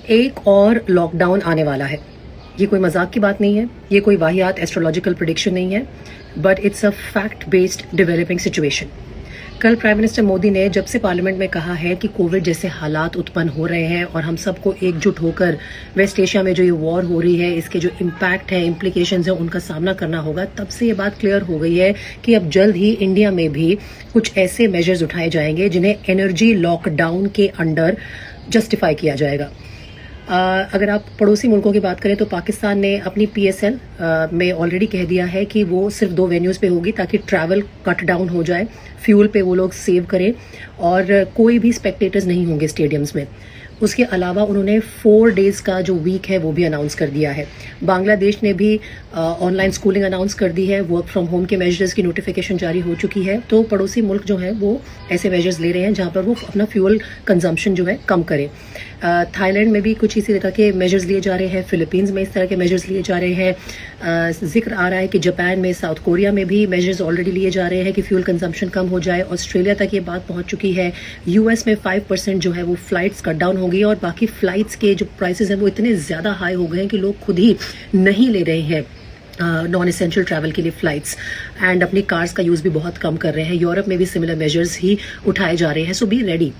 एक और लॉकडाउन आने वाला है। ये कोई मजाक की बात नहीं है, ये कोई वाहियात एस्ट्रोलॉजिकल प्रेडिक्शन नहीं है, but it's a fact based developing situation. कल प्राइम मिनिस्टर मोदी ने जब से पार्लियामेंट में कहा है कि कोविड जैसे हालात उत्पन्न हो रहे हैं और हम सबको एकजुट होकर वेस्ट एशिया में जो ये वॉर हो रही है, इसके जो इम्पैक्ट है, इम्प्लीकेशंस है, उनका सामना करना होगा, तब से ये बात क्लियर हो गई है कि अब जल्द ही इंडिया में भी कुछ ऐसे मेजर्स उठाए जाएंगे जिन्हें एनर्जी लॉकडाउन के अंडर जस्टिफाई किया जाएगा। अगर आप पड़ोसी मुल्कों की बात करें तो पाकिस्तान ने अपनी PSL में ऑलरेडी कह दिया है कि वो सिर्फ 2 वेन्यूज़ पे होगी ताकि ट्रैवल कट डाउन हो जाए, फ्यूल पे वो लोग सेव करें और कोई भी स्पेक्टेटर्स नहीं होंगे स्टेडियम्स में। उसके अलावा उन्होंने 4 डेज़ का जो वीक है वो भी अनाउंस कर दिया है। बांग्लादेश ने भी ऑनलाइन स्कूलिंग अनाउंस कर दी है, वर्क फ्रॉम होम के मेजर्स की नोटिफिकेशन जारी हो चुकी है। तो पड़ोसी मुल्क जो है वो ऐसे मेजर्स ले रहे हैं जहां पर वो अपना फ्यूल कंजम्पशन जो है कम करे। थाईलैंड में भी कुछ इसी तरह के मेजर्स लिए जा रहे हैं, फिलीपींस में इस तरह के मेजर्स लिए जा रहे हैं। जिक्र आ रहा है कि जापान में, साउथ कोरिया में भी मेजर्स ऑलरेडी लिए जा रहे हैं कि फ्यूल कंजम्पशन कम हो जाए। ऑस्ट्रेलिया तक ये बात पहुंच चुकी है। US में 5% जो है वो फ्लाइट्स कट डाउन होगी और बाकी फ्लाइट्स के जो प्राइसेस हैं वो इतने ज़्यादा हाई हो गए हैं कि लोग खुद ही नहीं ले रहे हैं नॉन एसेंशियल ट्रैवल के लिए फ्लाइट्स, एंड अपनी कार्स का यूज़ भी बहुत कम कर रहे हैं। यूरोप में भी सिमिलर मेजर्स ही उठाए जा रहे हैं। So be ready,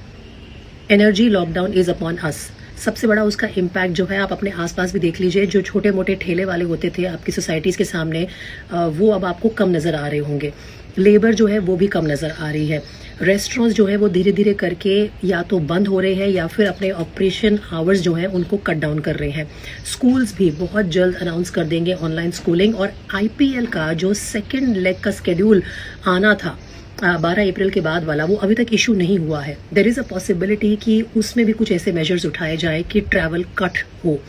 energy lockdown is upon us. सबसे बड़ा उसका इम्पैक्ट जो है आप अपने आसपास भी देख लीजिए, जो छोटे मोटे ठेले वाले होते थे आपकी सोसाइटीज़ के सामने, वो अब आपको कम नज़र आ रहे होंगे। लेबर जो है वो भी कम नज़र आ रही है। रेस्टोरेंट्स जो है वो धीरे धीरे करके या तो बंद हो रहे हैं या फिर अपने ऑपरेशन आवर्स जो हैं उनको कट डाउन कर रहे हैं। स्कूल्स भी बहुत जल्द अनाउंस कर देंगे ऑनलाइन स्कूलिंग, और IPL का जो सेकेंड लेग का स्केड्यूल आना था 12 अप्रैल के बाद वाला, वो अभी तक इशू नहीं हुआ है। देयर इज़ अ पॉसिबिलिटी कि उसमें भी कुछ ऐसे मेजर्स उठाए जाए कि ट्रैवल कट हो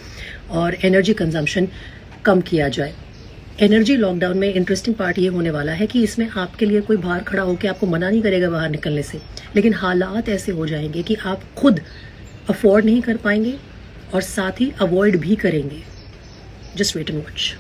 और एनर्जी कंजम्पशन कम किया जाए। एनर्जी लॉकडाउन में इंटरेस्टिंग पार्ट ये होने वाला है कि इसमें आपके लिए कोई बाहर खड़ा होकर आपको मना नहीं करेगा बाहर निकलने से, लेकिन हालात ऐसे हो जाएंगे कि आप खुद अफोर्ड नहीं कर पाएंगे और साथ ही अवॉइड भी करेंगे। Just wait and watch.